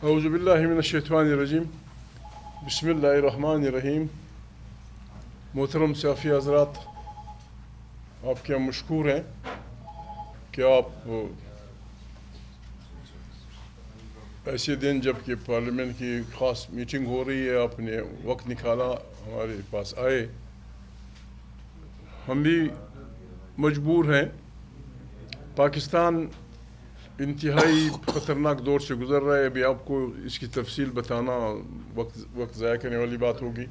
اعوذ باللہ من الشیطان الرجیم بسم اللہ الرحمن الرحیم. محترم صحافی حضرات، آپ کے مشکور ہیں کہ آپ ایسے دن جب کہ پارلیمنٹ کی خاص میٹنگ ہو رہی ہے آپ نے وقت نکالا ہمارے پاس آئے. ہم بھی مجبور ہیں. پاکستان انتہائی خطرناک دور سے گزر رہا ہے. ابھی آپ کو اس کی تفصیل بتانا وقت ضائع کرنے والی بات ہوگی.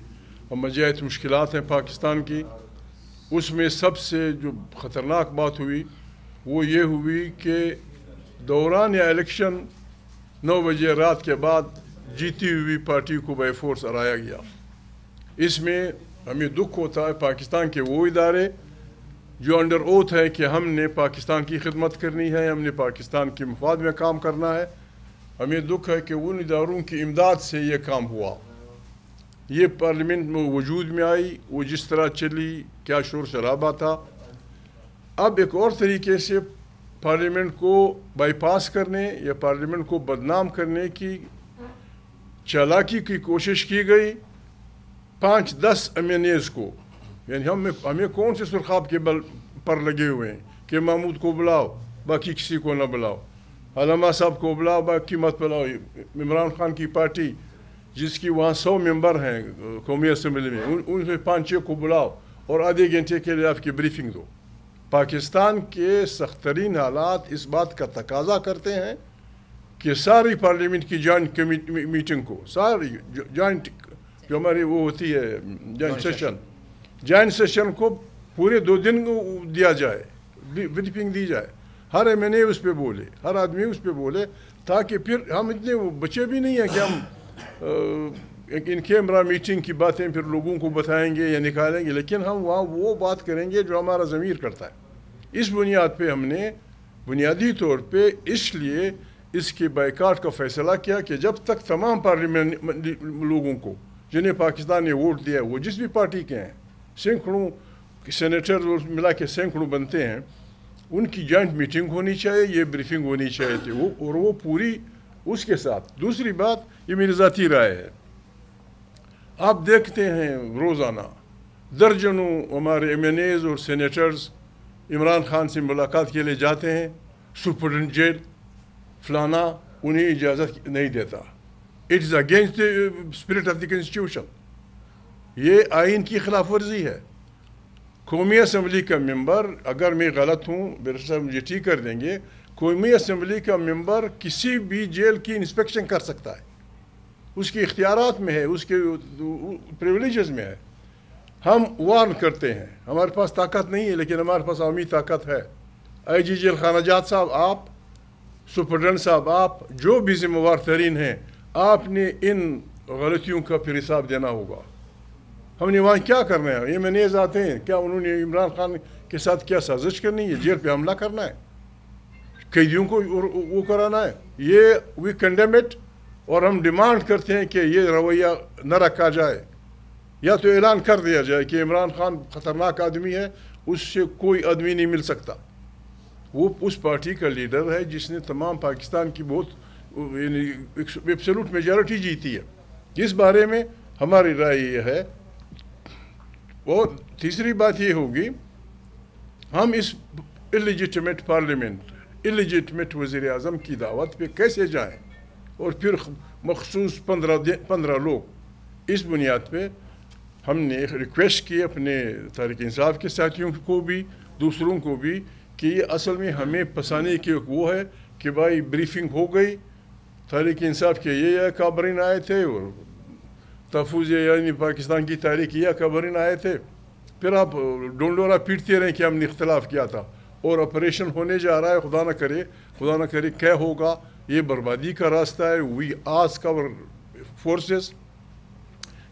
مجاہد مشکلات ہیں پاکستان کی. اس میں سب سے جو خطرناک بات ہوئی وہ یہ ہوئی کہ دوران الیکشن 9 بجے رات کے بعد جیتی ہوئی پارٹی کو بائی فورس ہرایا گیا. اس میں ہمیں دکھ ہوتا ہے پاکستان کے وہ ادارے جو انڈر اوتھ ہے کہ ہم نے پاکستان کی خدمت کرنی ہے، ہم نے پاکستان کے مفاد میں کام کرنا ہے. ہمیں دکھ ہے کہ ان اداروں کی امداد سے یہ کام ہوا. یہ پارلیمنٹ میں وجود میں آئی، وہ جس طرح چلی، کیا شور شرابہ تھا. اب ایک اور طریقے سے پارلیمنٹ کو بائی پاس کرنے یا پارلیمنٹ کو بدنام کرنے کی چالاکی کی کوشش کی گئی. 5-10 MNAs کو، یعنی ہمیں کون سے سرخاب کے بل پر لگے ہوئے ہیں کہ محمود کو بلاؤ باقی کسی کو نہ بلاؤ، علامہ صاحب کو بلاؤ باقی مت بلاؤ. عمران خان کی پارٹی جس کی وہاں 100 ممبر ہیں قومی اسمبلی میں، ان سے 5-6 کو بلاؤ اور آدھے گھنٹے کے لیے آپ کی بریفنگ دو. پاکستان کے سخت ترین حالات اس بات کا تقاضا کرتے ہیں کہ ساری پارلیمنٹ کی جوائنٹ میٹنگ کو، ساری جوائنٹ جو ہماری وہ ہوتی ہے جوائنٹ سیشن کو پورے 2 دن دیا جائے، بریفنگ دی جائے. ہر MNA اس پہ بولے، ہر آدمی اس پہ بولے، تاکہ پھر ہم اتنے بچے بھی نہیں ہیں کہ ہم ان کیمرہ میٹنگ کی باتیں پھر لوگوں کو بتائیں گے یا نکالیں گے، لیکن ہم وہاں وہ بات کریں گے جو ہمارا ضمیر کرتا ہے. اس بنیاد پہ ہم نے بنیادی طور پہ اس لیے اس کے بائیکاٹ کا فیصلہ کیا کہ جب تک تمام پارلیمنٹ لوگوں کو جنہیں پاکستان نے ووٹ دیا وہ جس بھی پارٹی کے ہیں، سینکڑوں سینیٹر ملا کے سینکڑوں بنتے ہیں، ان کی جوائنٹ میٹنگ ہونی چاہیے، یہ بریفنگ ہونی چاہیے تھی اور وہ پوری اس کے ساتھ. دوسری بات، یہ میری ذاتی رائے ہے، آپ دیکھتے ہیں روزانہ درجنوں ہمارے MNAs اور سینیٹرز عمران خان سے ملاقات کے لیے جاتے ہیں. سپرڈنٹ جیل فلانا انہیں اجازت نہیں دیتا. It is against the spirit of the constitution. یہ آئین کی خلاف ورزی ہے. قومی اسمبلی کا ممبر، اگر میں غلط ہوں بیرسٹر صاحب مجھے ٹھیک کر دیں گے، قومی اسمبلی کا ممبر کسی بھی جیل کی انسپیکشن کر سکتا ہے، اس کے اختیارات میں ہے، اس کے پریولیجز میں ہے. ہم وارن کرتے ہیں، ہمارے پاس طاقت نہیں ہے لیکن ہمارے پاس عوامی طاقت ہے. IG جیل خانہ جات صاحب، آپ سپرڈنٹ صاحب، آپ جو بھی ذمہ وار ترین ہیں، آپ نے ان غلطیوں کا پھر حساب دینا ہوگا. ہم نے وہاں کیا کرنا ہے؟ یہ MNAs آتے ہیں، کیا انہوں نے عمران خان کے ساتھ کیا سازش کرنی ہے؟ جیل پہ حملہ کرنا ہے، قیدیوں کو وہ کرانا ہے؟ یہ وی کنڈیم اٹ، اور ہم ڈیمانڈ کرتے ہیں کہ یہ رویہ نہ رکھا جائے. یا تو اعلان کر دیا جائے کہ عمران خان خطرناک آدمی ہے، اس سے کوئی آدمی نہیں مل سکتا. وہ اس پارٹی کا لیڈر ہے جس نے تمام پاکستان کی بہت ایبسولوٹ میجارٹی جیتی ہے. اس بارے میں ہماری رائے یہ ہے. اور تیسری بات یہ ہوگی، ہم اس اللیجیٹمیٹ پارلیمنٹ، اللیجیٹمیٹ وزیر اعظم کی دعوت پہ کیسے جائیں، اور پھر مخصوص 15 لوگ. اس بنیاد پہ ہم نے ریکویسٹ کی اپنے تحریک انصاف کے ساتھیوں کو بھی، دوسروں کو بھی، کہ یہ اصل میں ہمیں پسانے کی وہ ہے کہ بھائی بریفنگ ہو گئی، تحریک انصاف کے یہ کابرین آئے تھے اور تحفظ یعنی پاکستان کی تحریک یہ کابرین آئے تھے، پھر آپ ڈونڈورا پیٹتے رہیں کہ ہم نے اختلاف کیا تھا اور آپریشن ہونے جا رہا ہے. خدا نہ کرے کیا ہوگا. یہ بربادی کا راستہ ہے. وی آسک آور فورسز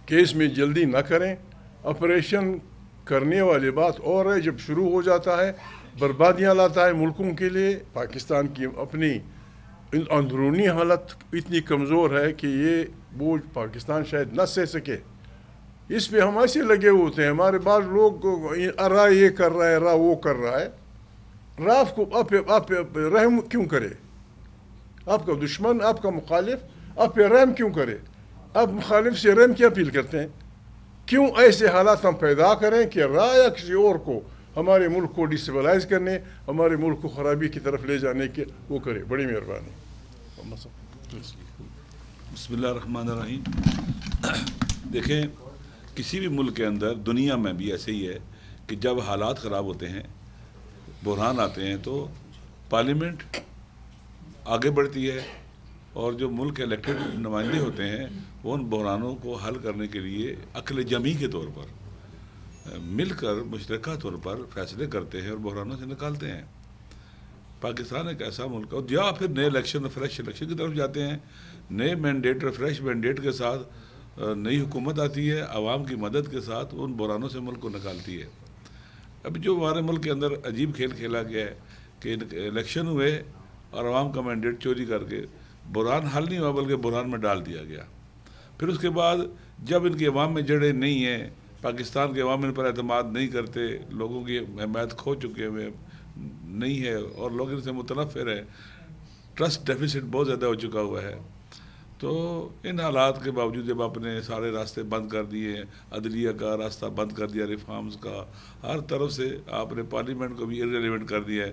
کہ اس میں جلدی نہ کریں. آپریشن کرنے والی بات اور ہے، جب شروع ہو جاتا ہے بربادیاں لاتا ہے ملکوں کے لیے. پاکستان کی اپنی اندرونی حالت اتنی کمزور ہے کہ یہ بوجھ پاکستان شاید نہ سہ سکے. اس پہ ہم ایسے لگے ہوتے ہیں، ہمارے بعض لوگ راہ یہ کر رہا ہے، راہ وہ کر رہا ہے. راہ کو آپ رحم کیوں کرے؟ آپ کا دشمن، آپ کا مخالف اب پہ رحم کیوں کرے؟ اب مخالف سے رحم کی اپیل کرتے ہیں؟ کیوں ایسے حالات ہم پیدا کریں کہ رائے یا کسی اور کو ہمارے ملک کو ڈسٹیبلائز کرنے، ہمارے ملک کو خرابی کی طرف لے جانے کے وہ کرے؟ بڑی مہربانی۔ بسم اللہ الرحمن الرحیم۔ دیکھیں، کسی بھی ملک کے اندر، دنیا میں بھی ایسے ہی ہے کہ جب حالات خراب ہوتے ہیں، بحران آتے ہیں، تو پارلیمنٹ آگے بڑھتی ہے، اور جو ملک الیکٹڈ نمائندے ہوتے ہیں وہ ان بحرانوں کو حل کرنے کے لیے عقل جمعی کے طور پر مل کر مشترکہ طور پر فیصلے کرتے ہیں اور بحرانوں سے نکالتے ہیں۔ پاکستان ایک ایسا ملک ہے، یا پھر نئے الیکشن، فریش الیکشن کی طرف جاتے ہیں، نئے مینڈیٹ اور فریش مینڈیٹ کے ساتھ نئی حکومت آتی ہے، عوام کی مدد کے ساتھ ان بحرانوں سے ملک کو نکالتی ہے۔ اب جو ہمارے ملک کے اندر عجیب کھیل کھیلا گیا ہے کہ الیکشن ہوئے اور عوام کا مینڈیٹ چوری کر کے بحران حل نہیں ہوا، بلکہ بحران میں ڈال دیا گیا۔ پھر اس کے بعد جب ان کی عوام میں جڑیں نہیں ہیں، پاکستان کے عوام ان پر اعتماد نہیں کرتے، لوگوں کی حمایت کھو چکے ہوئے نہیں ہے اور لوگ ان سے متنفر ہیں، ٹرسٹ ڈیفیسٹ بہت زیادہ ہو چکا ہوا ہے، تو ان حالات کے باوجود جب آپ نے سارے راستے بند کر دیے، عدلیہ کا راستہ بند کر دیا، ریفارمز کا، ہر طرف سے آپ نے پارلیمنٹ کو بھی ارریلیونٹ کر دیا ہے،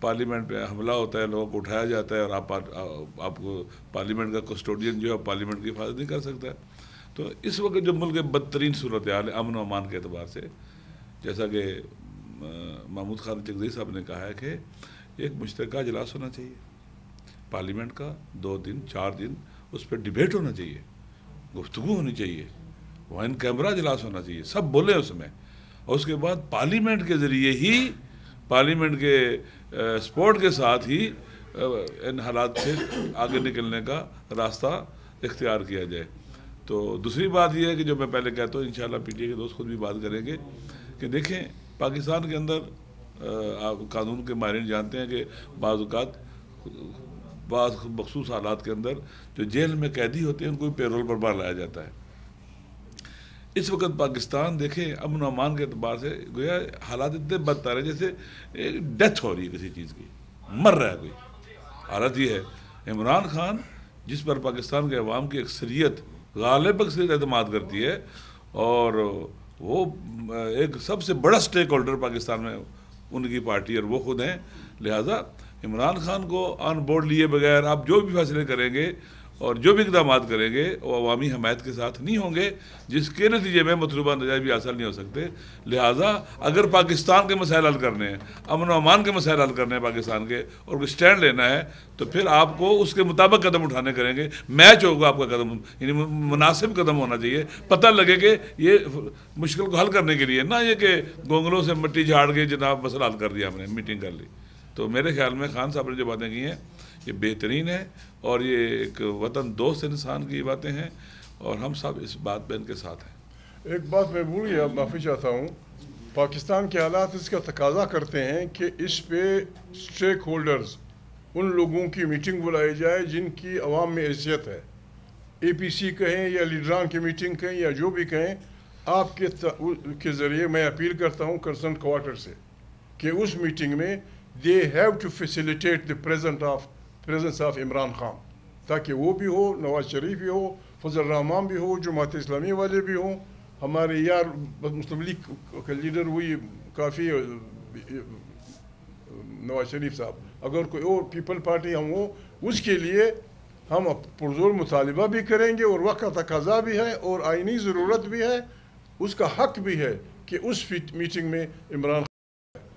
پارلیمنٹ پہ حملہ ہوتا ہے، لوگوں کو اٹھایا جاتا ہے، اور آپ کو پارلیمنٹ کا کسٹوڈین جو ہے پارلیمنٹ کی حفاظت نہیں کر سکتا ہے۔ تو اس وقت جو ملک بدترین صورتحال ہے امن و امان کے اعتبار سے، جیسا کہ محمود خان چغزئی صاحب نے کہا ہے کہ ایک مشترکہ اجلاس ہونا چاہیے پارلیمنٹ کا، 2 دن 4 دن اس پہ ڈیبیٹ ہونا چاہیے، گفتگو ہونی چاہیے، وہ ان کیمرہ اجلاس ہونا چاہیے، سب بولیں اس میں، اور اس کے بعد پارلیمنٹ کے ذریعے ہی، پارلیمنٹ کے سپورٹ کے ساتھ ہی ان حالات سے آگے نکلنے کا راستہ اختیار کیا جائے۔ تو دوسری بات یہ ہے کہ جو میں پہلے کہتا ہوں، انشاءاللہ پی ٹی اے کے دوست خود بھی بات کریں گے، کہ دیکھیں پاکستان کے اندر قانون کے ماہرین جانتے ہیں کہ بعض اوقات بعض مخصوص حالات کے اندر جو جیل میں قیدی ہوتے ہیں ان کو پیرول پر باہر لایا جاتا ہے۔ اس وقت پاکستان دیکھیں امن و امان کے اعتبار سے گویا حالات اتنے بدتر ہیں جیسے ڈیتھ ہو رہی ہے کسی چیز کی، مر رہا ہے کوئی۔ حالت یہ ہے، عمران خان جس پر پاکستان کے عوام کی اکثریت، غالب اکثریت اعتماد کرتی ہے، اور وہ ایک سب سے بڑا سٹیک ہولڈر پاکستان میں ان کی پارٹی اور وہ خود ہیں، لہٰذا عمران خان کو آن بورڈ لیے بغیر آپ جو بھی فیصلے کریں گے اور جو بھی اقدامات کریں گے وہ عوامی حمایت کے ساتھ نہیں ہوں گے، جس کے نتیجے میں مطلوبہ نتائج بھی حاصل نہیں ہو سکتے۔ لہٰذا اگر پاکستان کے مسائل حل کرنے ہیں، امن و امان کے مسائل حل کرنے ہیں پاکستان کے، اور کوئی سٹینڈ لینا ہے، تو پھر آپ کو اس کے مطابق قدم اٹھانے کریں گے، میچ ہوگا آپ کا قدم، یعنی مناسب قدم ہونا چاہیے، پتہ لگے کہ یہ مشکل کو حل کرنے کے لیے، نہ یہ کہ گونگلوں سے مٹی جھاڑ کے جناب مسئلہ حل کر دیا ہم نے، میٹنگ کر لی۔ تو میرے خیال میں خان صاحب نے جو باتیں کی ہیں یہ بہترین ہے، اور یہ ایک وطن دوست انسان کی باتیں ہیں، اور ہم سب اس بات پہ ان کے ساتھ ہیں۔ ایک بات میں بھول گیا، معافی چاہتا ہوں، پاکستان کے حالات اس کا تقاضا کرتے ہیں کہ اس پہ اسٹیک ہولڈرز، ان لوگوں کی میٹنگ بلائی جائے جن کی عوام میں حیثیت ہے، اے پی سی کہیں یا لیڈران کی میٹنگ کہیں یا جو بھی کہیں، آپ کے ذریعے میں اپیل کرتا ہوں کنسرن کوارٹر سے کہ اس میٹنگ میں they have to facilitate the presence of Imran Khan, تاکہ وہ بھی ہو، نواز شریف بھی ہو، فضل الرحمان بھی ہو، جماعت اسلامی والے بھی ہوں، ہمارے یار مسلم لیگ کا لیڈر وہی کافی نواز شریف صاحب، اگر کوئی اور پیپل پارٹی ہم ہو، اس کے لیے ہم پرزور مطالبہ بھی کریں گے، اور وقت کا تقاضا بھی ہے اور آئینی ضرورت بھی ہے، اس کا حق بھی ہے کہ اس میٹنگ میں عمران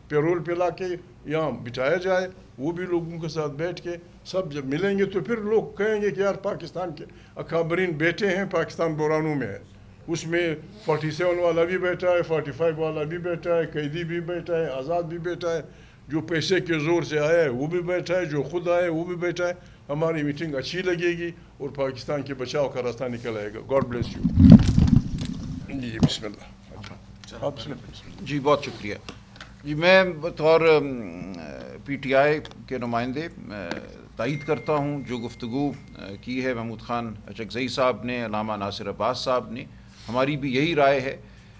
پیرول پہ لا کے یہاں بٹھایا جائے، وہ بھی لوگوں کے ساتھ بیٹھ کے سب جب ملیں گے تو پھر لوگ کہیں گے کہ یار پاکستان کے اکابرین بیٹے ہیں، پاکستان بحرانوں میں ہے، اس میں 47 والا بھی بیٹھا ہے، 45 والا بھی بیٹھا ہے، قیدی بھی بیٹھا ہے، آزاد بھی بیٹھا ہے، جو پیسے کے زور سے آیا ہے وہ بھی بیٹھا ہے، جو خود آئے وہ بھی بیٹھا ہے۔ ہماری میٹنگ اچھی لگے گی اور پاکستان کے بچاؤ کا راستہ نکل آئے گا۔ God bless you. جی بسم اللہ۔ جی بہت شکریہ۔ جی میں بطور پی ٹی آئی کے نمائندے تائید کرتا ہوں جو گفتگو کی ہے محمود خان چغزئی صاحب نے، علامہ ناصر عباس صاحب نے، ہماری بھی یہی رائے ہے۔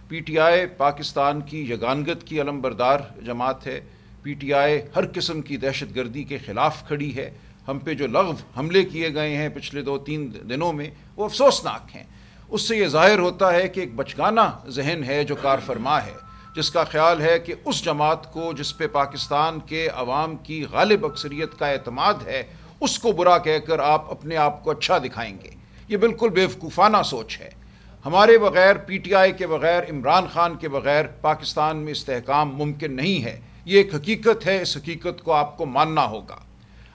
پی ٹی آئی پاکستان کی یگانگت کی علم بردار جماعت ہے، پی ٹی آئی ہر قسم کی دہشت گردی کے خلاف کھڑی ہے، ہم پہ جو لغو حملے کیے گئے ہیں پچھلے 2-3 دنوں میں وہ افسوسناک ہیں۔ اس سے یہ ظاہر ہوتا ہے کہ ایک بچگانہ ذہن ہے جو کار فرما ہے، جس کا خیال ہے کہ اس جماعت کو جس پہ پاکستان کے عوام کی غالب اکثریت کا اعتماد ہے اس کو برا کہہ کر آپ اپنے آپ کو اچھا دکھائیں گے، یہ بالکل بیوقوفانہ سوچ ہے۔ ہمارے بغیر، پی ٹی آئی کے بغیر، عمران خان کے بغیر پاکستان میں استحکام ممکن نہیں ہے، یہ ایک حقیقت ہے، اس حقیقت کو آپ کو ماننا ہوگا۔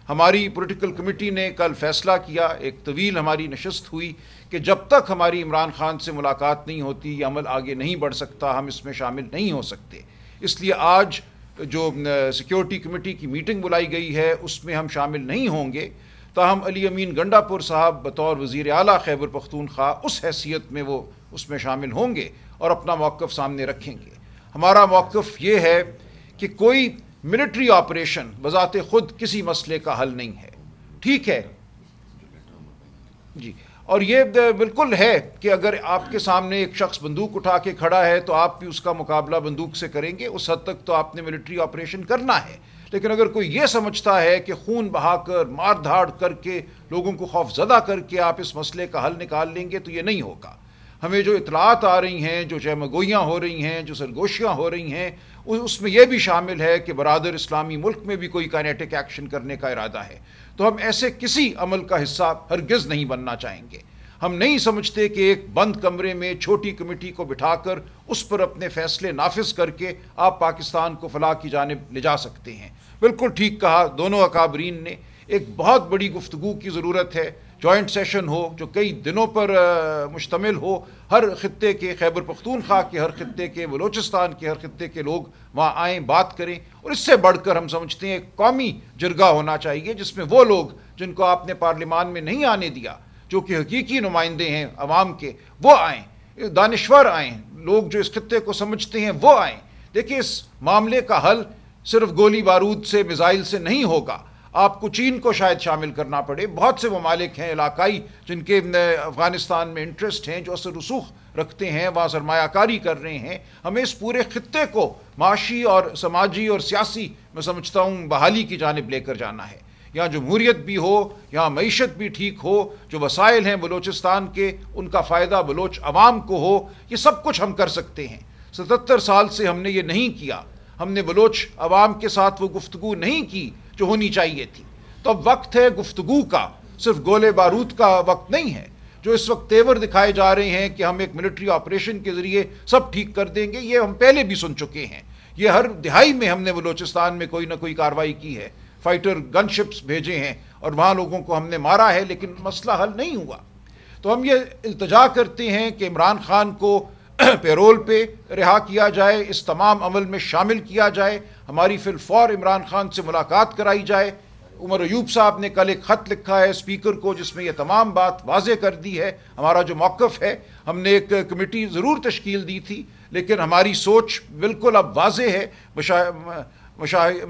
ہماری پولیٹیکل کمیٹی نے کل فیصلہ کیا، ایک طویل ہماری نشست ہوئی کہ جب تک ہماری عمران خان سے ملاقات نہیں ہوتی یہ عمل آگے نہیں بڑھ سکتا، ہم اس میں شامل نہیں ہو سکتے۔ اس لیے آج جو سیکیورٹی کمیٹی کی میٹنگ بلائی گئی ہے اس میں ہم شامل نہیں ہوں گے، تاہم علی امین گنڈا پور صاحب بطور وزیر اعلیٰ خیبر پختونخوا اس حیثیت میں وہ اس میں شامل ہوں گے اور اپنا موقف سامنے رکھیں گے۔ ہمارا موقف یہ ہے کہ کوئی ملٹری آپریشن بذات خود کسی مسئلے کا حل نہیں ہے، ٹھیک ہے جی، اور یہ بالکل ہے کہ اگر آپ کے سامنے ایک شخص بندوق اٹھا کے کھڑا ہے تو آپ بھی اس کا مقابلہ بندوق سے کریں گے، اس حد تک تو آپ نے ملٹری آپریشن کرنا ہے۔ لیکن اگر کوئی یہ سمجھتا ہے کہ خون بہا کر، مار دھاڑ کر کے، لوگوں کو خوف زدہ کر کے آپ اس مسئلے کا حل نکال لیں گے تو یہ نہیں ہوگا۔ ہمیں جو اطلاعات آ رہی ہیں، جو جمگوئیاں ہو رہی ہیں، جو سرگوشیاں ہو رہی ہیں، اس میں یہ بھی شامل ہے کہ برادر اسلامی ملک میں بھی کوئی کائنیٹک ایکشن کرنے کا ارادہ ہے، تو ہم ایسے کسی عمل کا حصہ ہرگز نہیں بننا چاہیں گے۔ ہم نہیں سمجھتے کہ ایک بند کمرے میں چھوٹی کمیٹی کو بٹھا کر اس پر اپنے فیصلے نافذ کر کے آپ پاکستان کو فلاح کی جانب لے جا سکتے ہیں۔ بالکل ٹھیک کہا دونوں اکابرین نے، ایک بہت بڑی گفتگو کی ضرورت ہے، جوائنٹ سیشن ہو جو کئی دنوں پر مشتمل ہو، ہر خطے کے، خیبر پختونخوا کے ہر خطے کے، بلوچستان کے ہر خطے کے لوگ وہاں آئیں، بات کریں، اور اس سے بڑھ کر ہم سمجھتے ہیں ایک قومی جرگہ ہونا چاہیے جس میں وہ لوگ جن کو آپ نے پارلیمان میں نہیں آنے دیا، جو کہ حقیقی نمائندے ہیں عوام کے، وہ آئیں، دانشور آئیں، لوگ جو اس خطے کو سمجھتے ہیں وہ آئیں۔ دیکھیں اس معاملے کا حل صرف گولی بارود سے، میزائل سے نہیں ہوگا، آپ کو چین کو شاید شامل کرنا پڑے، بہت سے ممالک ہیں علاقائی جن کے افغانستان میں انٹرسٹ ہیں، جو اثر رسوخ رکھتے ہیں، وہاں سرمایہ کاری کر رہے ہیں۔ ہمیں اس پورے خطے کو معاشی اور سماجی اور سیاسی میں سمجھتا ہوں بحالی کی جانب لے کر جانا ہے، یہاں جمہوریت بھی ہو، یہاں معیشت بھی ٹھیک ہو، جو وسائل ہیں بلوچستان کے ان کا فائدہ بلوچ عوام کو ہو، یہ سب کچھ ہم کر سکتے ہیں۔ 77 سال سے ہم نے یہ نہیں کیا، ہم نے بلوچ عوام کے ساتھ وہ گفتگو نہیں کی جو ہونی چاہیے تھی۔ تو اب وقت ہے گفتگو کا، صرف گولے بارود کا وقت نہیں ہے۔ جو اس وقت تیور دکھائے جا رہے ہیں کہ ہم ایک ملٹری آپریشن کے ذریعے سب ٹھیک کر دیں گے، یہ ہم پہلے بھی سن چکے ہیں، یہ ہر دہائی میں ہم نے بلوچستان میں کوئی نہ کوئی کارروائی کی ہے، فائٹر گن شپس بھیجے ہیں اور وہاں لوگوں کو ہم نے مارا ہے، لیکن مسئلہ حل نہیں ہوا۔ تو ہم یہ التجا کرتے ہیں کہ عمران خان کو پیرول پہ رہا کیا جائے، اس تمام عمل میں شامل کیا جائے، ہماری فی الفور عمران خان سے ملاقات کرائی جائے۔ عمر ایوب صاحب نے کل ایک خط لکھا ہے اسپیکر کو جس میں یہ تمام بات واضح کر دی ہے، ہمارا جو موقف ہے۔ ہم نے ایک کمیٹی ضرور تشکیل دی تھی لیکن ہماری سوچ بالکل اب واضح ہے،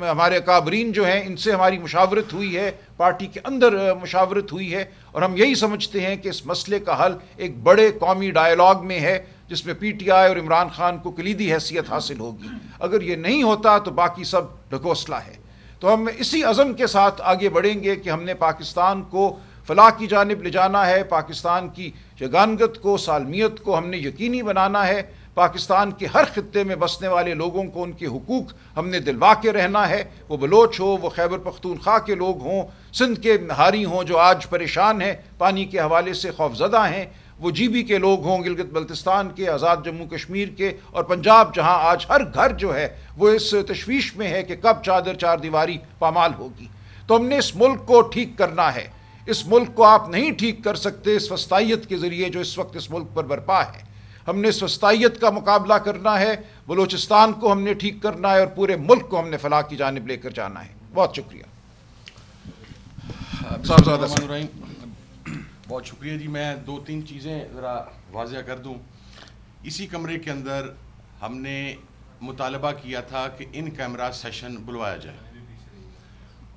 ہمارے اکابرین جو ہیں ان سے ہماری مشاورت ہوئی ہے، پارٹی کے اندر مشاورت ہوئی ہے، اور ہم یہی سمجھتے ہیں کہ اس مسئلے کا حل ایک بڑے قومی ڈائیلاگ میں ہے جس میں پی ٹی آئی اور عمران خان کو کلیدی حیثیت حاصل ہوگی۔ اگر یہ نہیں ہوتا تو باقی سب ڈھکوسلا ہے۔ تو ہم اسی عزم کے ساتھ آگے بڑھیں گے کہ ہم نے پاکستان کو فلاح کی جانب لے جانا ہے، پاکستان کی یگانگت کو، سالمیت کو ہم نے یقینی بنانا ہے، پاکستان کے ہر خطے میں بسنے والے لوگوں کو ان کے حقوق ہم نے دلوا کے رہنا ہے، وہ بلوچ ہو، وہ خیبر پختونخوا کے لوگ ہوں، سندھ کے نہاری ہوں جو آج پریشان ہیں، پانی کے حوالے سے خوف زدہ ہیں، وہ جی بی کے لوگ ہوں، گلگت بلتستان کے، آزاد جموں کشمیر کے، اور پنجاب جہاں آج ہر گھر جو ہے وہ اس تشویش میں ہے کہ کب چادر چار دیواری پامال ہوگی۔ تو ہم نے اس ملک کو ٹھیک کرنا ہے۔ اس ملک کو آپ نہیں ٹھیک کر سکتے اس وسطائیت کے ذریعے جو اس وقت اس ملک پر برپا ہے۔ ہم نے اس وسطائیت کا مقابلہ کرنا ہے، بلوچستان کو ہم نے ٹھیک کرنا ہے، اور پورے ملک کو ہم نے فلاح کی جانب لے کر جانا ہے۔ بہت شکریہ۔ بہت شکریہ جی۔ میں دو تین چیزیں ذرا واضح کر دوں۔ اسی کمرے کے اندر ہم نے مطالبہ کیا تھا کہ ان کیمرہ سیشن بلوایا جائے،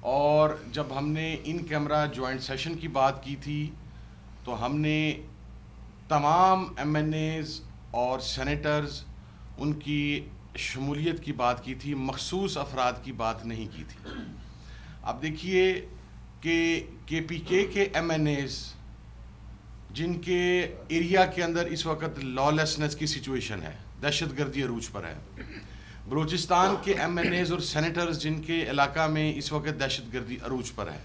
اور جب ہم نے ان کیمرہ جوائنٹ سیشن کی بات کی تھی تو ہم نے تمام ایم این ایز اور سینیٹرز ان کی شمولیت کی بات کی تھی، مخصوص افراد کی بات نہیں کی تھی۔ اب دیکھیے کہ کے پی کے ایم این ایز جن کے ایریا کے اندر اس وقت لا لیسنس کی سچویشن ہے، دہشت گردی عروج پر ہے، بلوچستان کے ایم این ایز اور سینیٹرز جن کے علاقہ میں اس وقت دہشت گردی عروج پر ہے،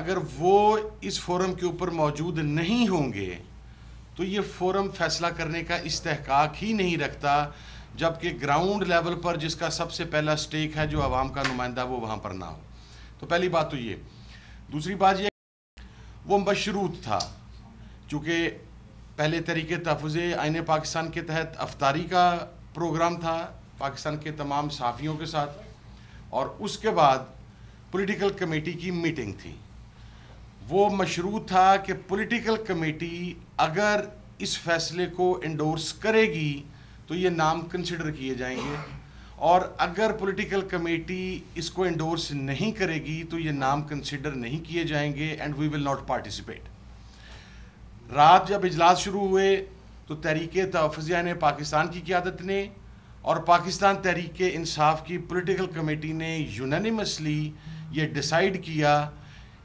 اگر وہ اس فورم کے اوپر موجود نہیں ہوں گے تو یہ فورم فیصلہ کرنے کا استحقاق ہی نہیں رکھتا، جبکہ گراؤنڈ لیول پر جس کا سب سے پہلا سٹیک ہے جو عوام کا نمائندہ وہ وہاں پر نہ ہو۔ تو پہلی بات تو یہ۔ دوسری بات یہ وہ مشروط تھا، چونکہ پہلے طریقے تحفظ آئین پاکستان کے تحت افطاری کا پروگرام تھا پاکستان کے تمام صحافیوں کے ساتھ، اور اس کے بعد پولیٹیکل کمیٹی کی میٹنگ تھی۔ وہ مشروط تھا کہ پولیٹیکل کمیٹی اگر اس فیصلے کو انڈورس کرے گی تو یہ نام کنسیڈر کیے جائیں گے، اور اگر پولیٹیکل کمیٹی اس کو انڈورس نہیں کرے گی تو یہ نام کنسیڈر نہیں کیے جائیں گے and we will not participate. رات جب اجلاس شروع ہوئے تو تحریک تحفظ آئین پاکستان کی قیادت نے اور پاکستان تحریک انصاف کی پولیٹیکل کمیٹی نے یونانیمسلی یہ ڈیسائیڈ کیا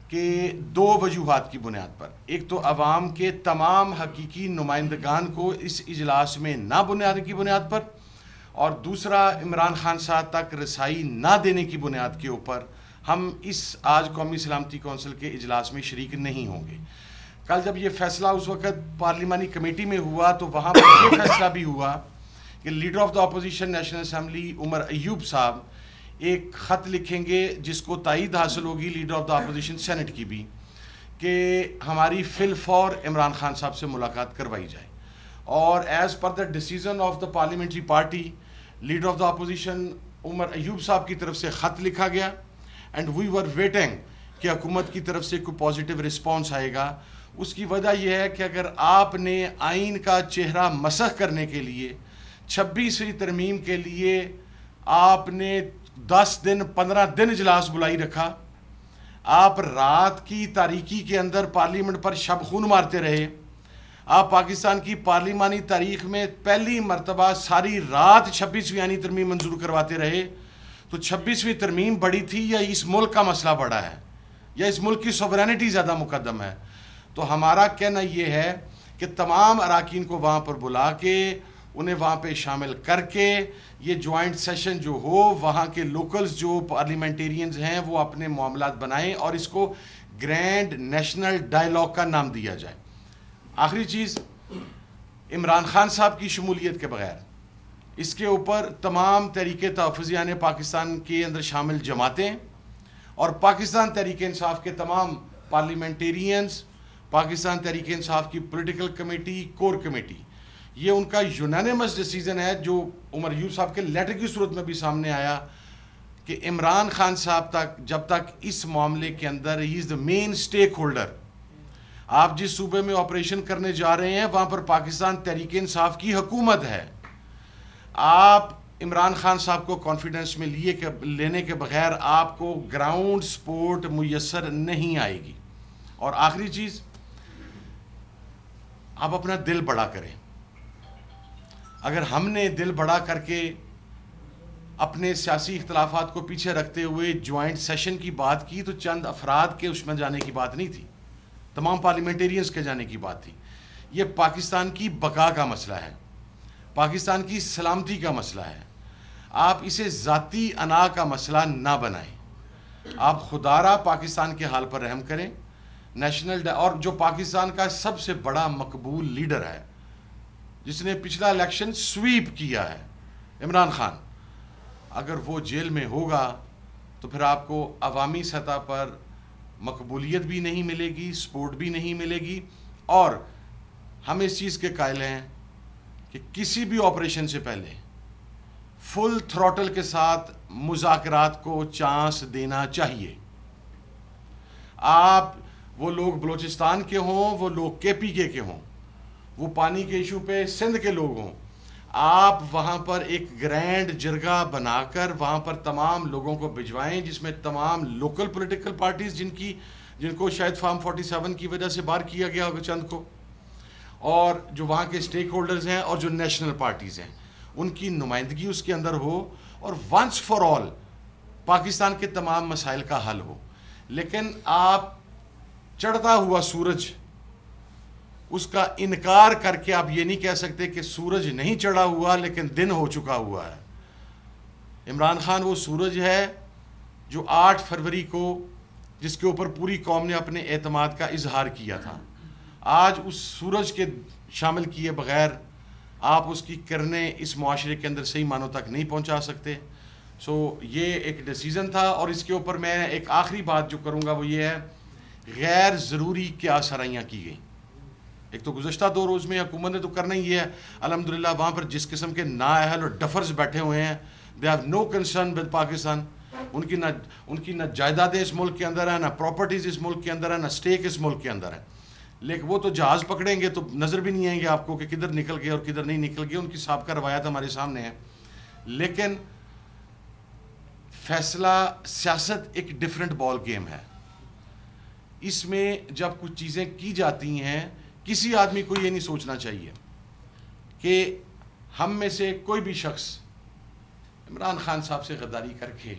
کہ دو وجوہات کی بنیاد پر، ایک تو عوام کے تمام حقیقی نمائندگان کو اس اجلاس میں نہ بنیاد کی بنیاد پر، اور دوسرا عمران خان صاحب تک رسائی نہ دینے کی بنیاد کے اوپر ہم اس آج قومی سلامتی کونسل کے اجلاس میں شریک نہیں ہوں گے۔ کل جب یہ فیصلہ اس وقت پارلیمانی کمیٹی میں ہوا تو وہاں پر یہ فیصلہ بھی ہوا کہ leader of the opposition National Assembly Omar Ayub صاحب ایک خط لکھیں گے جس کو تائید حاصل ہوگی leader of the opposition senate کی بھی، کہ ہماری فی الفور عمران خان صاحب سے ملاقات کروائی جائے، اور as per the decision of the parliamentary party leader of the opposition Omar Ayub صاحب کی طرف سے خط لکھا گیا، اینڈ وی ور ویٹنگ کہ حکومت کی طرف سے کوئی پازیٹیو رسپانس آئے گا۔ اس کی وجہ یہ ہے کہ اگر آپ نے آئین کا چہرہ مسخ کرنے کے لیے 26ویں ترمیم کے لیے آپ نے 10 دن 15 دن اجلاس بلائی رکھا، آپ رات کی تاریکی کے اندر پارلیمنٹ پر شب خون مارتے رہے، آپ پاکستان کی پارلیمانی تاریخ میں پہلی مرتبہ ساری رات 26ویں آئینی ترمیم منظور کرواتے رہے، تو 26ویں ترمیم بڑی تھی یا اس ملک کا مسئلہ بڑا ہے، یا اس ملک کی سوورینٹی زیادہ مقدم ہے؟ تو ہمارا کہنا یہ ہے کہ تمام اراکین کو وہاں پر بلا کے انہیں وہاں پہ شامل کر کے یہ جوائنٹ سیشن جو ہو، وہاں کے لوکلز جو پارلیمنٹیرینز ہیں وہ اپنے معاملات بنائیں اور اس کو گرینڈ نیشنل ڈائیلاگ کا نام دیا جائے۔ آخری چیز، عمران خان صاحب کی شمولیت کے بغیر اس کے اوپر تمام تحریک تحفظ آئین پاکستان کے اندر شامل جماعتیں اور پاکستان تحریک انصاف کے تمام پارلیمنٹیرینز، پاکستان تحریک انصاف کی پولیٹیکل کمیٹی، کور کمیٹی، یہ ان کا یونانیمس ڈیسیژن ہے جو عمر ایوب صاحب کے لیٹر کی صورت میں بھی سامنے آیا کہ عمران خان صاحب تک جب تک اس معاملے کے اندر ہی از دا مین سٹیک ہولڈر، آپ جس صوبے میں آپریشن کرنے جا رہے ہیں وہاں پر پاکستان تحریک انصاف کی حکومت ہے، آپ عمران خان صاحب کو کانفیڈنس میں لینے کے بغیر آپ کو گراؤنڈ سپورٹ میسر نہیں آئے گی۔ اور آخری چیز، آپ اپنا دل بڑا کریں۔ اگر ہم نے دل بڑا کر کے اپنے سیاسی اختلافات کو پیچھے رکھتے ہوئے جوائنٹ سیشن کی بات کی تو چند افراد کے اس میں جانے کی بات نہیں تھی، تمام پارلیمنٹیرینز کے جانے کی بات تھی۔ یہ پاکستان کی بقا کا مسئلہ ہے، پاکستان کی سلامتی کا مسئلہ ہے۔ آپ اسے ذاتی انا کا مسئلہ نہ بنائیں، آپ خدارہ پاکستان کے حال پر رحم کریں۔ نیشنل اور جو پاکستان کا سب سے بڑا مقبول لیڈر ہے جس نے پچھلا الیکشن سویپ کیا ہے، عمران خان، اگر وہ جیل میں ہوگا تو پھر آپ کو عوامی سطح پر مقبولیت بھی نہیں ملے گی، سپورٹ بھی نہیں ملے گی، اور ہم اس چیز کے قائل ہیں کہ کسی بھی آپریشن سے پہلے فل تھروٹل کے ساتھ مذاکرات کو چانس دینا چاہیے۔ آپ وہ لوگ بلوچستان کے ہوں، وہ لوگ کے پی کے ہوں، وہ پانی کے ایشو پہ سندھ کے لوگ ہوں، آپ وہاں پر ایک گرینڈ جرگہ بنا کر وہاں پر تمام لوگوں کو بھجوائیں، جس میں تمام لوکل پولیٹیکل پارٹیز جن کو شاید فارم 47 کی وجہ سے باہر کیا گیا ہوگا چند کو، اور جو وہاں کے سٹیک ہولڈرز ہیں اور جو نیشنل پارٹیز ہیں، ان کی نمائندگی اس کے اندر ہو، اور ونس فار آل پاکستان کے تمام مسائل کا حل ہو۔ لیکن آپ چڑھتا ہوا سورج اس کا انکار کر کے آپ یہ نہیں کہہ سکتے کہ سورج نہیں چڑھا ہوا لیکن دن ہو چکا ہوا ہے۔ عمران خان وہ سورج ہے جو 8 فروری کو جس کے اوپر پوری قوم نے اپنے اعتماد کا اظہار کیا تھا، آج اس سورج کے شامل کیے بغیر آپ اس کی کرنیں اس معاشرے کے اندر صحیح معنوں تک نہیں پہنچا سکتے۔ سو یہ ایک ڈیسیزن تھا، اور اس کے اوپر میں ایک آخری بات جو کروں گا وہ یہ ہے، غیر ضروری کیا سرائیاں کی گئیں۔ ایک تو گزشتہ 2 روز میں حکومت نے تو کرنا ہی ہے، الحمدللہ وہاں پر جس قسم کے نااہل اور ڈفرز بیٹھے ہوئے ہیں، they have no concern with Pakistan, ان کی نہ جائیدادیں اس ملک کے اندر ہیں، نہ پراپرٹیز اس ملک کے اندر ہیں، نہ اسٹیک اس ملک کے اندر ہے، لیکن وہ تو جہاز پکڑیں گے تو نظر بھی نہیں آئیں گے آپ کو کہ کدھر نکل گئے اور کدھر نہیں نکل گئے، ان کی سابقہ روایت ہمارے سامنے ہے۔ لیکن فیصلہ سیاست ایک ڈیفرنٹ بال گیم ہے، اس میں جب کچھ چیزیں کی جاتی ہیں کسی آدمی کو یہ نہیں سوچنا چاہیے کہ ہم میں سے کوئی بھی شخص عمران خان صاحب سے غداری کر کے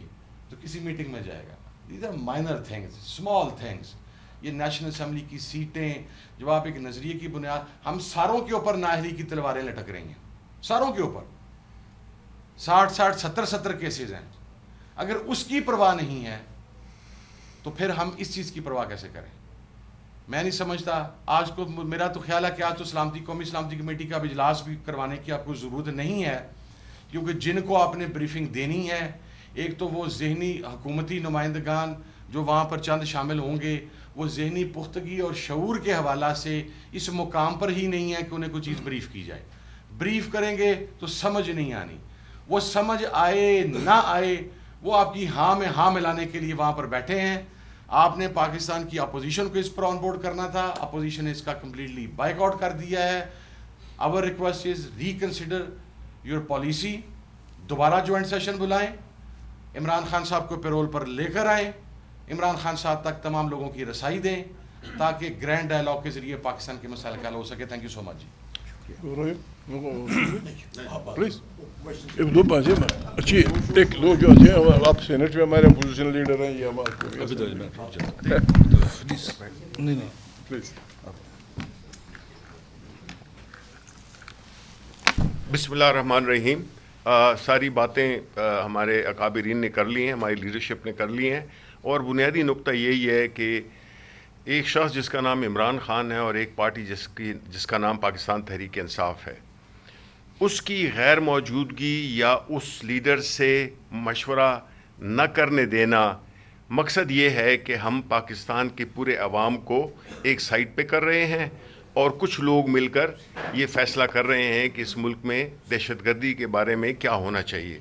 تو کسی میٹنگ میں جائے گا۔ These are minor things, small things. یہ نیشنل اسمبلی کی سیٹیں، جب آپ ایک نظریے کی بنیاد، ہم ساروں کے اوپر نااہلی کی تلواریں لٹک رہی ہیں، ساروں کے اوپر 60 70 کیسز ہیں۔ اگر اس کی پرواہ نہیں ہے تو پھر ہم اس چیز کی پرواہ کیسے کریں؟ میں نہیں سمجھتا۔ آج کو میرا تو خیال ہے کہ آج تو قومی سلامتی کمیٹی کا اجلاس بھی کروانے کی آپ کو ضرورت نہیں ہے، کیونکہ جن کو آپ نے بریفنگ دینی ہے، ایک تو وہ ذہنی حکومتی نمائندگان جو وہاں پر چند شامل ہوں گے، وہ ذہنی پختگی اور شعور کے حوالہ سے اس مقام پر ہی نہیں ہے کہ انہیں کوئی چیز بریف کی جائے۔ بریف کریں گے تو سمجھ نہیں آنی، وہ سمجھ آئے نہ آئے وہ آپ کی ہاں میں ہاں ملانے کے لیے وہاں پر بیٹھے ہیں۔ آپ نے پاکستان کی اپوزیشن کو اس پر آن بورڈ کرنا تھا، اپوزیشن نے اس کا کمپلیٹلی بائک آؤٹ کر دیا ہے۔ our request is reconsider your policy، دوبارہ جوائنٹ سیشن بلائیں، عمران خان صاحب کو پیرول پر لے کر آئیں، عمران خان صاحب تک تمام لوگوں کی رسائی دیں تاکہ گرینڈ ڈائلاگ کے ذریعے پاکستان کے مسائل کا حل ہو سکے۔ تھینک یو سو مچ جی۔ پلیز ایک 2 باتیں اچھی ایک لوگ جو ہیں آپ سینٹ میں ہمارے اپوزیشن لیڈر ہیں، یہ بات پلیز۔ بسم اللہ الرحمن الرحیم۔ ساری باتیں ہمارے اکابرین نے کر لی ہیں، ہماری لیڈرشپ نے کر لی ہیں، اور بنیادی نقطہ یہی ہے کہ ایک شخص جس کا نام عمران خان ہے اور ایک پارٹی جس کا نام پاکستان تحریک انصاف ہے، اس کی غیر موجودگی یا اس لیڈر سے مشورہ نہ کرنے دینا، مقصد یہ ہے کہ ہم پاکستان کے پورے عوام کو ایک سائٹ پہ کر رہے ہیں، اور کچھ لوگ مل کر یہ فیصلہ کر رہے ہیں کہ اس ملک میں دہشت گردی کے بارے میں کیا ہونا چاہیے۔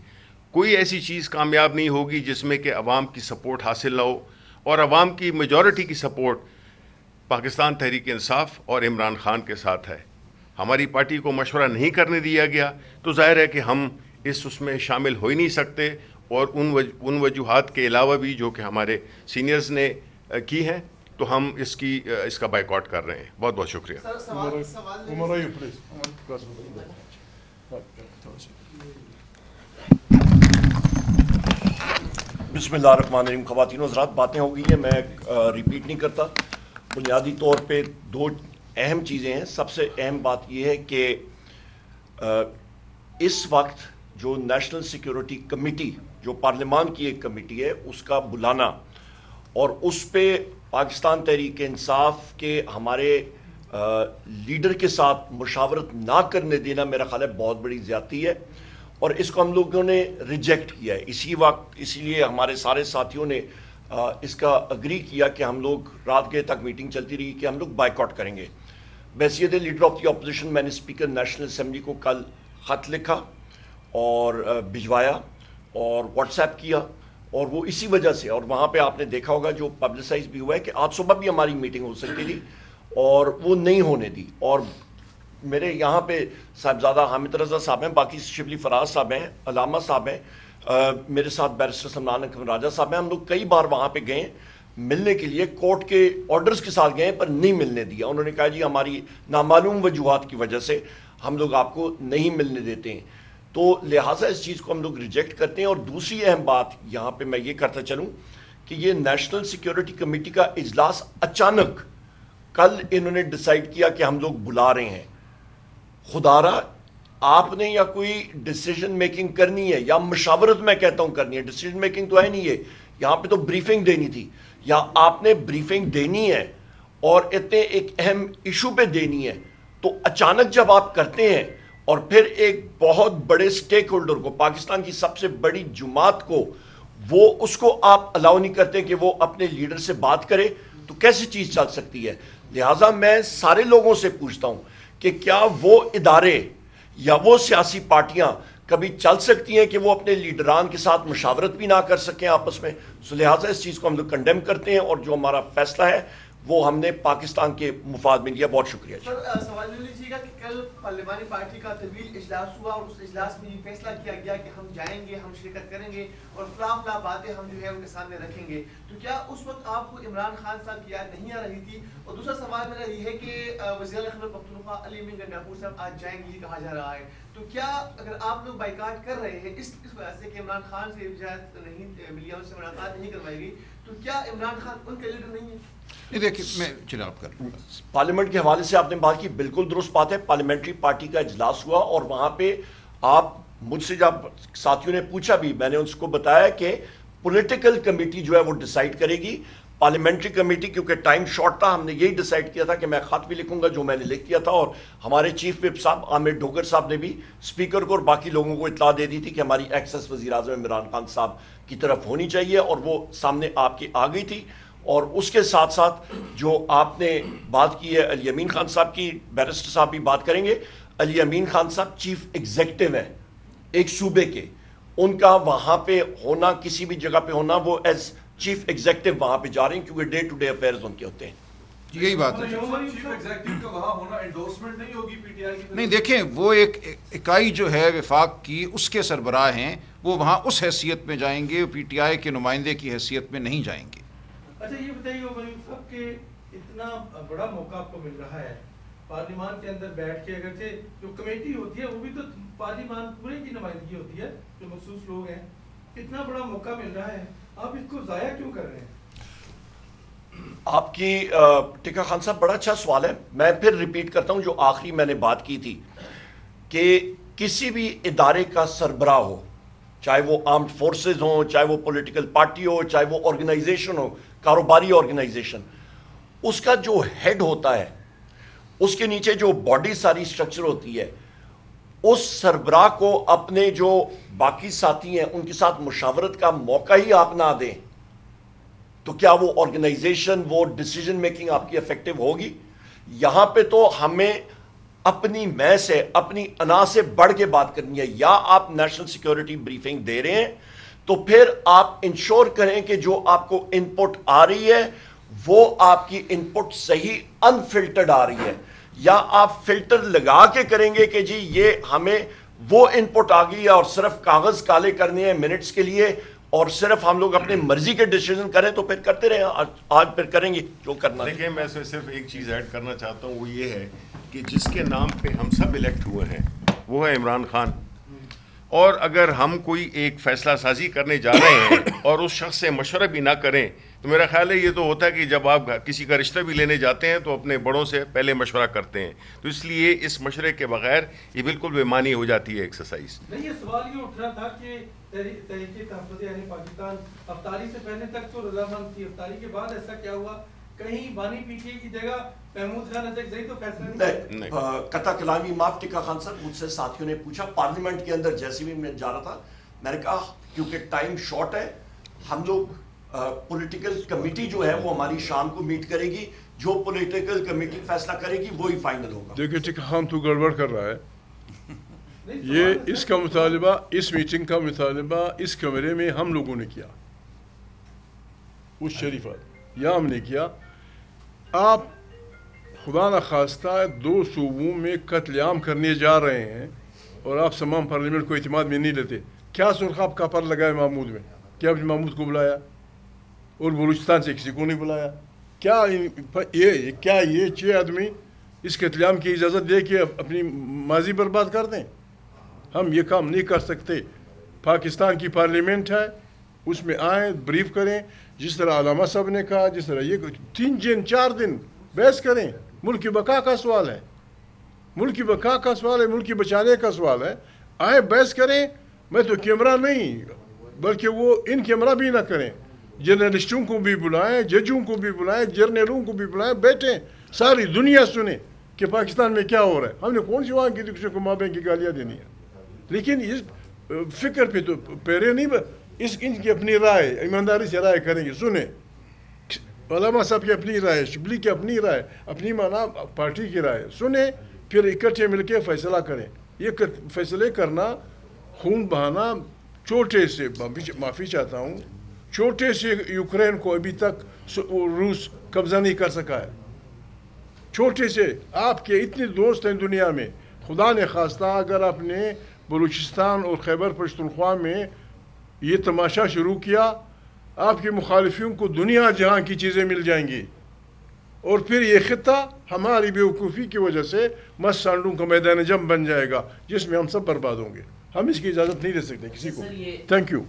کوئی ایسی چیز کامیاب نہیں ہوگی جس میں کہ عوام کی سپورٹ حاصل نہ ہو، اور عوام کی میجورٹی کی سپورٹ پاکستان تحریک انصاف اور عمران خان کے ساتھ ہے۔ ہماری پارٹی کو مشورہ نہیں کرنے دیا گیا تو ظاہر ہے کہ ہم اس میں شامل ہو ہی نہیں سکتے، اور ان وجوہات کے علاوہ بھی جو کہ ہمارے سینئرز نے کی ہیں تو ہم اس کا بائیک آؤٹ کر رہے ہیں۔ بہت بہت شکریہ۔ بسم اللہ الرحمن الرحیم۔ خواتین و حضرات، باتیں ہو گئی ہیں، میں ریپیٹ نہیں کرتا۔ بنیادی طور پہ 2 اہم چیزیں ہیں۔ سب سے اہم بات یہ ہے کہ اس وقت جو نیشنل سیکیورٹی کمیٹی جو پارلیمان کی ایک کمیٹی ہے اس کا بلانا اور اس پہ پاکستان تحریک انصاف کے ہمارے لیڈر کے ساتھ مشاورت نہ کرنے دینا میرا خیال ہے بہت بڑی زیادتی ہے، اور اس کو ہم لوگوں نے ریجیکٹ کیا ہے۔ اسی لیے ہمارے سارے ساتھیوں نے اس کا اگری کیا کہ ہم لوگ رات گئے تک میٹنگ چلتی رہی کہ ہم لوگ بائیک آؤٹ کریں گے۔ بحیثیت لیڈر آف دی اپوزیشن میں نے اسپیکر نیشنل اسمبلی کو کل خط لکھا اور بھجوایا اور واٹس ایپ کیا، اور وہ اسی وجہ سے، اور وہاں پہ آپ نے دیکھا ہوگا جو پبلسائز بھی ہوا ہے کہ آج صبح بھی ہماری میٹنگ ہو سکتی تھی اور وہ نہیں ہونے دی۔ اور میرے یہاں پہ صاحبزادہ حامد رضا صاحب ہیں، باقی شبلی فراز صاحب ہیں، علامہ صاحب ہیں، میرے ساتھ بیرسٹر سمنان اکرم راجہ صاحب ہیں۔ ہم لوگ کئی بار وہاں پہ گئے ملنے کے لیے، کورٹ کے آرڈرز کے ساتھ گئے پر نہیں ملنے دیا۔ انہوں نے کہا جی ہماری نامعلوم وجوہات کی وجہ سے ہم لوگ آپ کو نہیں ملنے دیتے ہیں، تو لہٰذا اس چیز کو ہم لوگ ریجیکٹ کرتے ہیں۔ اور دوسری اہم بات یہاں پہ میں یہ کرتا چلوں کہ یہ نیشنل سیکیورٹی کمیٹی کا اجلاس اچانک کل انہوں نے ڈیسائیڈ کیا کہ ہم لوگ بلا رہے ہیں. خدارا آپ نے یا کوئی ڈیسیجن میکنگ کرنی ہے یا مشاورت میں کہتا ہوں کرنی ہے, ڈیسیجن میکنگ تو ہے نہیں ہے, یہاں پہ تو بریفنگ دینی تھی, یا آپ نے بریفنگ دینی ہے اور اتنے ایک اہم ایشو پہ دینی ہے, تو اچانک جب آپ کرتے ہیں اور پھر ایک بہت بڑے سٹیک ہولڈر کو, پاکستان کی سب سے بڑی جماعت کو, وہ اس کو آپ الاؤ نہیں کرتے کہ وہ اپنے لیڈر سے بات کرے, تو کیسی چیز چل سکتی ہے؟ لہٰذا میں سارے لوگوں سے پوچھتا ہوں کہ کیا وہ ادارے یا وہ سیاسی پارٹیاں کبھی چل سکتی ہیں کہ وہ اپنے لیڈران کے ساتھ مشاورت بھی نہ کر سکیں آپس میں؟ سو لہٰذا اس چیز کو ہم لوگ کنڈیم کرتے ہیں, اور جو ہمارا فیصلہ ہے وہ ہم نے پاکستان کے مفاد میں لیا. بہت شکریہ. سر سوال یہ لیجیے گا کہ کل پارلیمانی پارٹی کا طویل اجلاس ہوا اور اس اجلاس میں یہ فیصلہ کیا گیا کہ ہم جائیں گے, ہم شرکت کریں گے اور فلاں باتیں ہم جو ہے ان کے سامنے رکھیں گے, تو کیا اس وقت آپ کو عمران خان صاحب کی یاد نہیں آ رہی تھی؟ اور دوسرا سوال میرا یہ ہے کہ وزیر خیبر پختونخوا علی امین گنڈاپور صاحب آج جائیں گے, یہ کہا جا رہا ہے, تو کیا اگر آپ لوگ بائیکاٹ کر رہے ہیں اس وجہ سے کہ عمران خان سے اجازت نہیں ملی, ان سے ملاقات نہیں کروائی گئی, تو کیا عمران خان ان کے لیڈر نہیں ہے؟ نہیں دیکھیں, میں چلیں آپ کر لوں گا. پارلیمنٹ کے حوالے سے آپ نے بات کی, بالکل درست بات ہے. پارلیمنٹری پارٹی کا اجلاس ہوا اور وہاں پہ آپ مجھ سے جب ساتھیوں نے پوچھا بھی, میں نے ان کو بتایا کہ پولیٹیکل کمیٹی جو ہے وہ ڈیسائیڈ کرے گی. پارلیمنٹری کمیٹی کیونکہ ٹائم شارٹ تھا, ہم نے یہی ڈیسائیڈ کیا تھا کہ میں خط بھی لکھوں گا جو میں نے لکھ دیا تھا, اور ہمارے چیف وپ صاحب عامر ڈوگر صاحب نے بھی اسپیکر کو اور باقی لوگوں کو اطلاع دے دی تھی کہ ہماری ایکسس وزیر اعظم عمران خان صاحب کی طرف ہونی چاہیے, اور وہ سامنے آپ کے آ گئی تھی. اور اس کے ساتھ ساتھ جو آپ نے بات کی ہے علی امین خان صاحب کی, بیرسٹر صاحب بھی بات کریں گے. علی امین خان صاحب چیف ایگزیکٹو ہیں ایک صوبے کے, ان کا وہاں پہ ہونا, کسی بھی جگہ پہ ہونا, وہ ایز چیف ایگزیکٹو وہاں پہ جا رہے ہیں کیونکہ ڈے ٹو ڈے افیئرز ان کے ہوتے ہیں. یہی بات ہے. چیف ایگزیکٹو کا وہاں ہونا انڈورسمنٹ نہیں ہوگی پی ٹی آئی کی؟ نہیں دیکھیں, وہ ایک اکائی جو ہے وفاق کی, اس کے سربراہ ہیں, وہ وہاں اس حیثیت میں جائیں گے, پی ٹی آئی کے نمائندے کی حیثیت میں نہیں جائیں گے. اچھا یہ بتائیے عمر صاحب کہ اتنا بڑا موقع آپ کو مل رہا ہے پارلیمان کے اندر بیٹھ کے, اگرچہ جو کمیٹی ہوتی ہے وہ بھی تو پارلیمان پورے کی نمائندگی ہوتی ہے, جو مخصوص لوگ ہیں, اتنا بڑا موقع مل رہا ہے, آپ اس کو ضائع کیوں کر رہے ہیں؟ آپ کی ٹکا خان صاحب بڑا اچھا سوال ہے. میں پھر ریپیٹ کرتا ہوں جو آخری میں نے بات کی تھی کہ کسی بھی ادارے کا سربراہ ہو, چاہے وہ آرمڈ فورسز ہوں, چاہے وہ پولیٹیکل پارٹی ہو, چاہے وہ آرگنائزیشن ہو, کاروباری آرگنائزیشن, اس کا جو ہیڈ ہوتا ہے, اس کے نیچے جو باڈی ساری سٹرکچر ہوتی ہے, اس سربراہ کو اپنے جو باقی ساتھی ہیں ان کے ساتھ مشاورت کا موقع ہی آپ نہ دیں, تو کیا وہ آرگنائزیشن, وہ ڈیسیجن میکنگ آپ کی افیکٹو ہوگی؟ یہاں پہ تو ہمیں اپنی میں سے, اپنی انا سے بڑھ کے بات کرنی ہے. یا آپ نیشنل سیکیورٹی بریفنگ دے رہے ہیں تو پھر آپ انشور کریں کہ جو آپ کو ان پٹ آ رہی ہے وہ آپ کی ان پٹ صحیح انفلٹرڈ آ رہی ہے, یا آپ فلٹر لگا کے کریں گے کہ جی یہ ہمیں وہ ان پٹ آ گئی ہے اور صرف کاغذ کالے کرنے ہیں منٹس کے لیے, اور صرف ہم لوگ اپنے مرضی کے ڈیسیجن کریں تو پھر کرتے رہیں, آج پھر کریں گے جو کرنا ہے. دیکھیں, میں صرف ایک چیز ایڈ کرنا چاہتا ہوں, وہ یہ ہے کہ جس کے نام پہ ہم سب الیکٹ ہوئے ہیں وہ ہے عمران خان, اور اگر ہم کوئی ایک فیصلہ سازی کرنے جا رہے ہیں اور اس شخص سے مشورہ بھی نہ کریں, تو میرا خیال ہے یہ تو ہوتا ہے کہ جب آپ کسی کا رشتہ بھی لینے جاتے ہیں تو اپنے بڑوں سے پہلے مشورہ کرتے ہیں, تو اس لیے اس مشورے کے بغیر یہ بالکل بے معنی ہو جاتی ہے ایکسرسائز. نہیں, یہ سوال یہ اٹھ رہا تھا کہ تحریک تحفظ یعنی پاکستان افطاری سے پہلے تک تو رضامند تھی, افطاری کے بعد ایسا کیا ہوا, کہیں بانی پی ٹی آئی کی جگہ محمود خان اچکزئی تو فیصلہ نہیں؟ قطع کلامی معاف ٹکا خان صاحب, مجھ سے ساتھیوں نے پوچھا پارلیمنٹ کے اندر جیسے بھی میں جا رہا تھا, میں نے کہا کیونکہ ٹائم شارٹ ہے, ہم لوگ پولیٹیکل کمیٹی جو ہے وہ ہماری شام کو میٹ کرے گی, جو پولیٹیکل کمیٹی فیصلہ کرے گی وہی فائنل ہوگا. دیکھیے ٹکا خان تو گڑبڑ کر رہا ہے. یہ اس کا مطالبہ, اس میٹنگ کا مطالبہ اس کمرے میں ہم لوگوں نے کیا, اس شریفت یا ہم نے کیا. آپ خدا نخواستہ 2 صوبوں میں قتل عام کرنے جا رہے ہیں اور آپ تمام پارلیمنٹ کو اعتماد میں نہیں لیتے. کیا سرخاب کا پر لگا ہے محمود میں؟ کیا آپ نے محمود کو بلایا اور بلوچستان سے کسی کو نہیں بلایا؟ کیا یہ 6 آدمی اس قتل عام کی اجازت دے کے اپنی ماضی برباد کر دیں؟ ہم یہ کام نہیں کر سکتے. پاکستان کی پارلیمنٹ ہے, اس میں آئیں بریف کریں، جس طرح علامہ صاحب نے کہا، جس طرح یہ 3 دن 4 دن بحث کریں. ملک کی بقا کا سوال ہے، ملک کی بقا کا سوال ہے، ملک کی بچانے کا سوال ہے. آئیں بحث کریں. میں تو کیمرہ نہیں بلکہ وہ ان کیمرہ بھی نہ کریں، جرنلسٹوں کو بھی بلائیں، ججوں کو بھی بلائیں، جرنلوں کو بھی بلائیں، بیٹھیں ساری دنیا سنیں کہ پاکستان میں کیا ہو رہا ہے. ہم نے کون سی وہاں کی کسی کو ماں بہن کی گالیاں دینی ہے؟ لیکن اس فکر پہ تو پیرے نہیں، ان کی اپنی رائے ایمانداری سے رائے کریں گے. سنیں علامہ صاحب کی اپنی رائے، شبلی کی اپنی رائے، اپنی مانا پارٹی کی رائے سنیں، پھر اکٹھے مل کے فیصلہ کریں. یہ فیصلے کرنا، خون بہانا، چھوٹے سے معافی چاہتا ہوں، چھوٹے سے یوکرین کو ابھی تک روس قبضہ نہیں کر سکا ہے. چھوٹے سے آپ کے اتنے دوست ہیں دنیا میں. خدا نے خواستہ اگر آپ نے بلوچستان اور خیبر پختونخوا میں یہ تماشا شروع کیا، آپ کے مخالفین کو دنیا جہاں کی چیزیں مل جائیں گی، اور پھر یہ خطہ ہماری بیوقوفی کی وجہ سے مس سانڈوں کا میدان جنگ بن جائے گا جس میں ہم سب برباد ہوں گے. ہم اس کی اجازت نہیں دے سکتے کسی کو. Thank you.